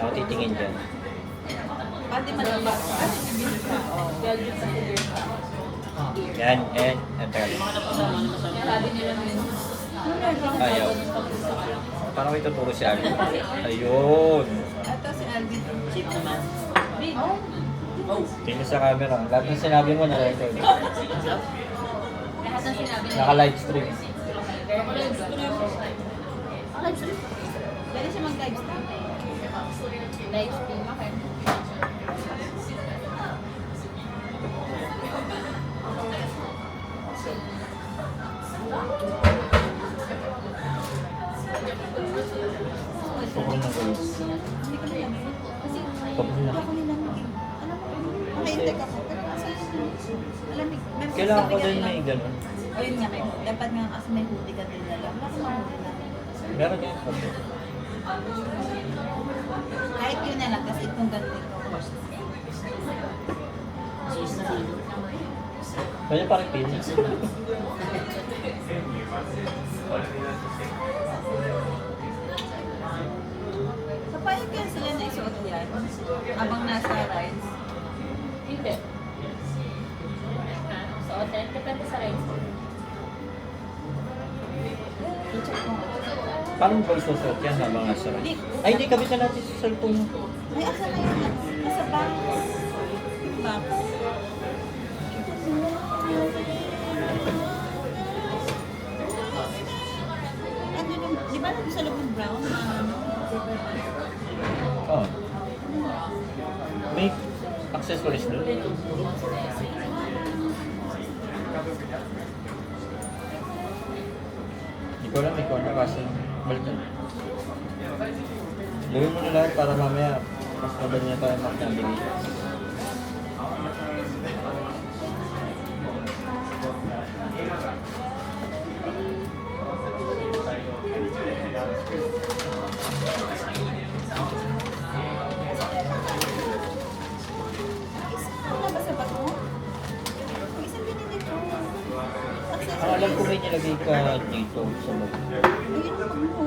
Ako titingin dyan. Pati malaba. Yan, and enter. Sabi nila yun. Ayaw. Parang may tuturo si Alvin. Ayun. Ito si Alvin. Cheap naman. Tingin sa camera. Lahat ng sinabi mo na-record. Lahat ng sinabi nila. Naka-live stream. Live stream. Dali siya mag-live stream. Live stream, okay. Pukul na guys. Hindi ko na yan. Kasi Pukul na. ako nilamig. Alam mo, naka-intake ako. Pero kasi malamig. Kailangan ko din may ganun. Ayun nga, dapat nga kasi may hoodie ka din nila. Wala kang mahuli na. Meron yan. Kahit yun na lang, kasi itong ganito ko. Sis na dito. Kaya parang pin. Kapayag kaya sila na isuot yan habang nasa rides. Hindi. Sa hotel, depende sa rides. I-check ko nga. Paano mo ba isusot yan habang nasa ride? Ay, hindi. Kabit na natin sa cellphone. Ay, asa na yun? Nasa box. Yung box. Ano yung, di ba nandun sa loob ng brown na ano? Oh. May accessories doon. Hindi ko alam, ikaw na kasi balikan. Gawin mo na lahat para mamaya mas madali na tayo mag-navigate. Wala ba sa bato? May isang binili ko. Ang alam ko may nilagay ka dito sa loob. Ayun ang mo.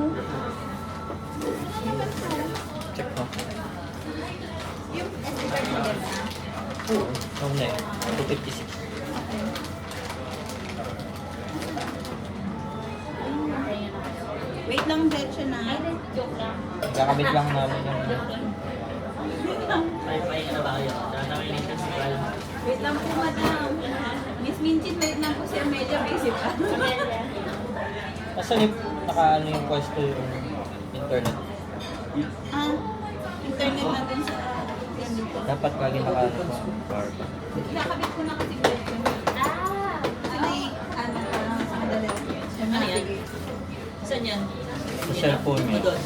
Check mo. Yung SD card model na. Oo. Ang na yun. 256. Wait lang, Betcha na. Joke lang. Kakamit lang namin yung... Ay, pahinga na ba kayo? Tatawin yung festival. Wait lang po, madam. Miss Minchin, wait lang po si Amelia. Busy pa. Asan yung nakaano yung pwesto yung internet? Ah, internet natin sa ganito. Dapat lagi nakaano sa bar. Kinakabit ko na kasi Betcha. Ah! Kasi may, ano, parang sa madali. Ano yan? Saan yan? Sa cellphone mo. Doon.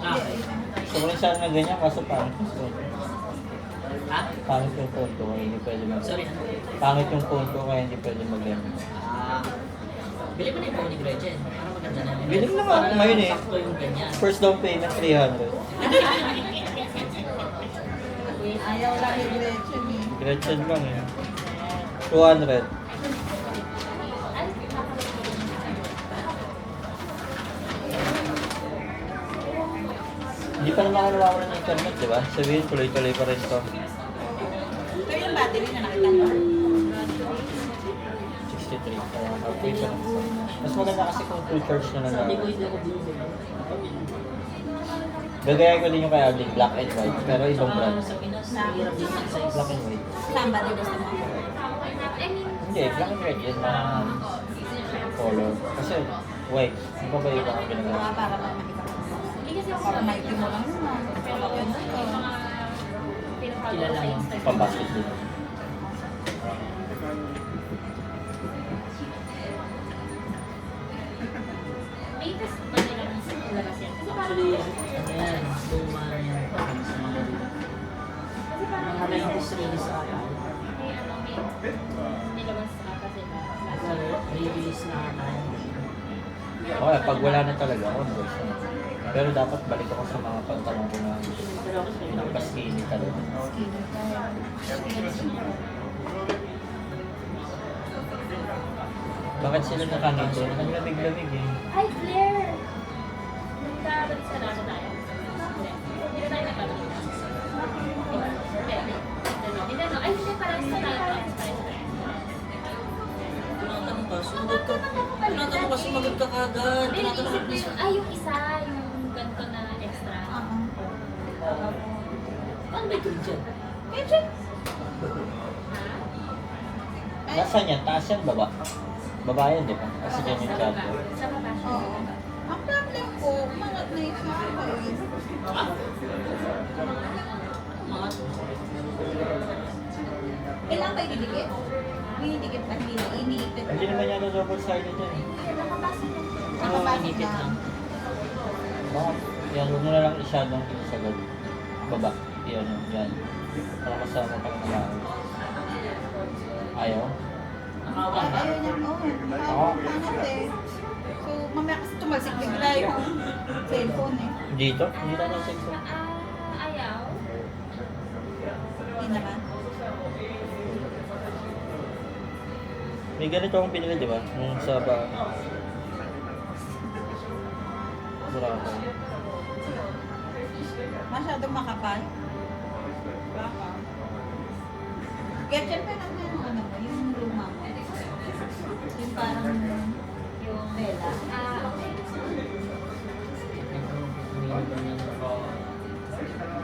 Ah, Gusto ko rin sana na ganyan kaso pangit yung phone. ha? Pangit yung phone ko kaya hindi pwede mag... Sorry. Pangit yung phone ko kaya hindi pwede mag-lemon. Ah, bili mo na yung phone ni Gretchen. Para maganda na. Bili ko na nga ako ngayon eh. Sakto yung ganyan. First down payment 300. Ayaw lang yung Betcha ni. Gretchen lang eh. 200. Hindi pa naman ako nawawala ng internet, di ba? Sabihin, tuloy-tuloy pa rin to. Pero yung battery na nakita mo. 63. Kaya okay pa lang. Mas maganda kasi kung full charge na lang Sabi ko ako. hindi ako bumili. Gagaya ko din yung kay Alvin, black and white. Pero ibang brand. Sa Pinas, hirap din ang size. Black and white. Samba, di gusto mo? Hindi, black and white yun na color. Kasi white. Ano ba ba yung ibang ginagawa? Para makita ko. Para makita mo lang naman. Pero ganun ko. Kilala mo. Pabasket din. Actually, ano yan, luma na yan. Sa mga dito. Mga 90s release sa ata. Release na ata. Okay, pag wala na talaga, onwards na. Pero dapat balik ako sa mga pantalon ko na Pero ako sa nagpa-skinny talaga. Bakit sila nakanito? Naglamig-lamig eh. Ay, Claire! Nagkabalik sa nasa tayo. Hindi na tayo nagkabalik. sumagot ka kagad. Hindi, naisip ko yung, yung isa, yung ganito na extra. Paano ba ito dyan? Medyo. Nasaan yan? Taas yan, baba? Baba yan, di ba? Kasi dyan yung Sa chat. baba. Sa baba siya. Oo. Ang problem ko, umangat na yung sa akin. Ah? Mga Kailangan kayo didikit? May dikit pa, hindi na iniipit. Hindi naman yan yung double-sided yan. Nakapasok na. Oo, Nakapasok inipit na. lang. Baka, yan, huwag nyo na lang isyadong isagad. Baba. Yan, yan. Para kasama pag nalaman. Ayaw? Nakawan ba? Ayaw niya, pangat eh. So, mamaya kasi tumalsik bigla yung cellphone eh. Dito? Hindi na lang ko. Ayaw. Hindi naman. May ganito akong pinili, di ba? Nung sa ba... Burakan. Masyadong makapal. Baka. Gertrude pa lang yung ano mo, yung luma mo. Yung parang yung tela. Okay.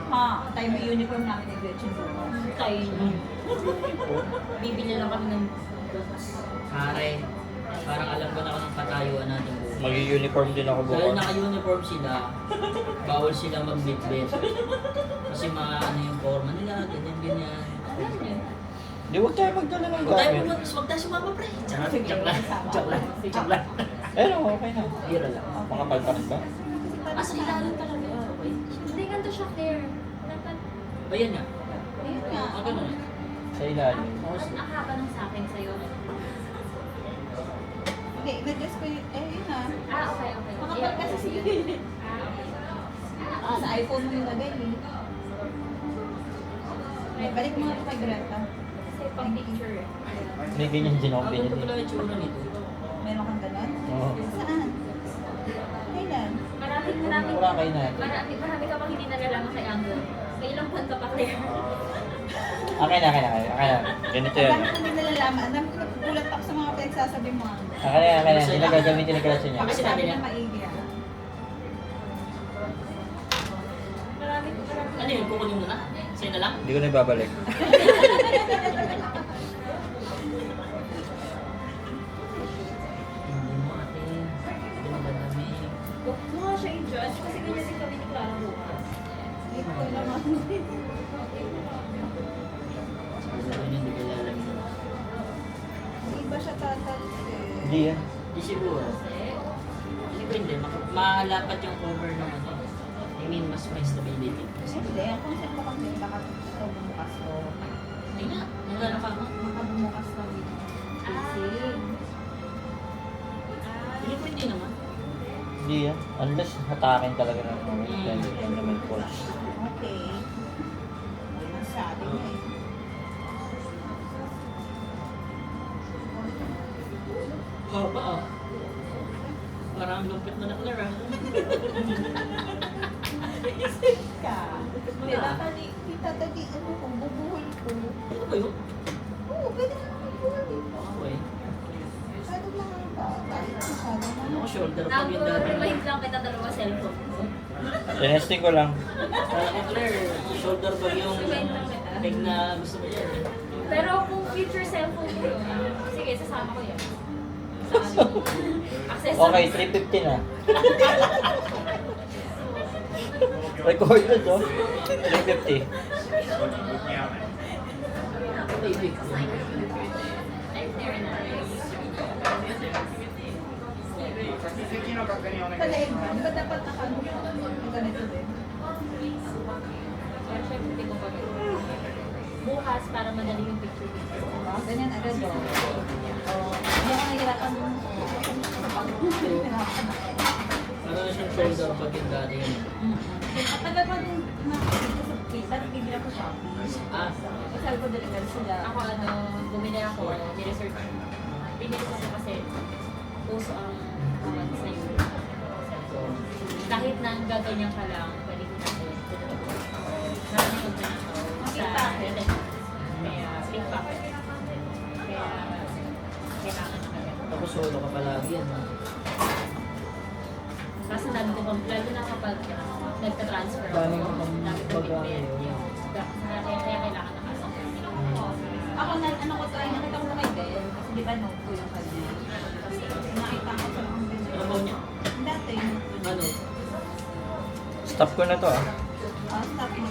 Ha, tayo may uniform namin ni Gertrude. Tayo yun. Bibili lang kami ng books. Pare, parang alam ko na ako ng katayuan natin bukas. Mag-uniform din ako Dahil bukas. naka-uniform sila, bawal sila mag-bit-bit. Kasi mga ano yung forma nila, ganyan-ganyan. Di, huwag tayo magdala ng Huwag tayo gamit. huwag tayo sumama, pre. Joke lang. Joke lang. Ayun, okay na. Hira lang. Makapal pa rin ba? Ah, sa ilalim talaga. Okay. Hindi, ganito siya clear. Dapat, Ayan nga. Ayun nga. Ah, ganun. Sa ilalim. ang haba ng sa akin sa'yo. Hindi, na-dress ko yun. Eh, yun na. Okay. Makapal kasi siya. Okay. Sa iPhone mo nilagay eh. Ay, balik mo nga kay Greta. Kasi pang picture eh. May ganyan din ako Ah, binili. ganito pala yung tsura nito. Meron kang ganon? Oo. Saan? Kailan? Marami Wala kayo na. marami ka pang hindi nalalaman kay Angle. May ilang buwan ka pa clear. Okay na. Ganito Ang yan. dami kong nilalaman. Ang dami ko nagugulat ako sa mga pinagsasabi mo. Okay na. Hindi na gagamitin ni Gretchen niya. Kasi Sabi sabi na niya, maigi ah. Marami. ano yun, kukunin mo na? Sa'yo na lang? Hindi ko na ibabalik. Hindi mo ate. Hindi mo madami. Huwag mo nga siya i-judge kasi ganyan din kami ni Clara bukas. Hindi ko naman. Siguro yun, hindi ko lalagyan. Hindi ba siya tatalsik? Hindi yan. Di siguro. Siyempre hindi, malapat yung cover ng ano. I mean, mas may stability. Hindi, ang concept ko kasi baka ito bumukas ko. Hindi nga, nagano ka nga. Baka bumukas ko yung casing. Hindi po hindi naman. Hindi yan. Unless hatakin talaga ng mga yan na may force. Okay. Yan ang sabi mo eh. Haba ah. Parang lumpit na Claire ah. Isip ka. Hindi, kita tadi, ano kung bubuhol ko. Ano ba yun? Oo, pwede naman bubuhol dito. Okay. Masyado lang ang bata. Masyado lang. Ano ko shoulder pag yung dati. Remind lang kita dalawa cellphone ko. Tinesting ko lang. Kala ko Claire, shoulder pag yung peg na gusto mo yan eh. Pero kung future cellphone ko yun, sige, sasama ko yun. Sa ano, Okay, 350 na. Recorded, oh. 350. Baby. I'm very nice. Talain ba? Di ba dapat naka-ano ganito din? Pero syempre, hindi ko pa bukas para madali yung picture dito. Diba? Ganyan agad o. Hindi ako nahihirapan mo. Ano na siyang shoulder pag yung dati yun. At tagal pa din nakakita sa pizza, bibili ako Shopee. Ah, Sabi ko deliver sila. Ako bumili ako, ni-research. Pinili ko siya kasi uso ang ads na yun. Kahit na gaganyan ka lang, pwede ko natin. Marami ko na ako. Kaya, pickpocket. Kaya, kailangan na kagad. Tapos solo ka palagi yan. Kasi lalo na kapag nagka-transfer ako, Dami mo pang dami ko baga bigyan. ngayon. Kaya kailangan nakasama. Ako na, ano ko try, nakita ko na kay Ben. Kasi di ba no, ko yung kanya. Nakita ko sa mga Ben. Ano ba niya? Dati. Ano? Stop ko na to ah. Stop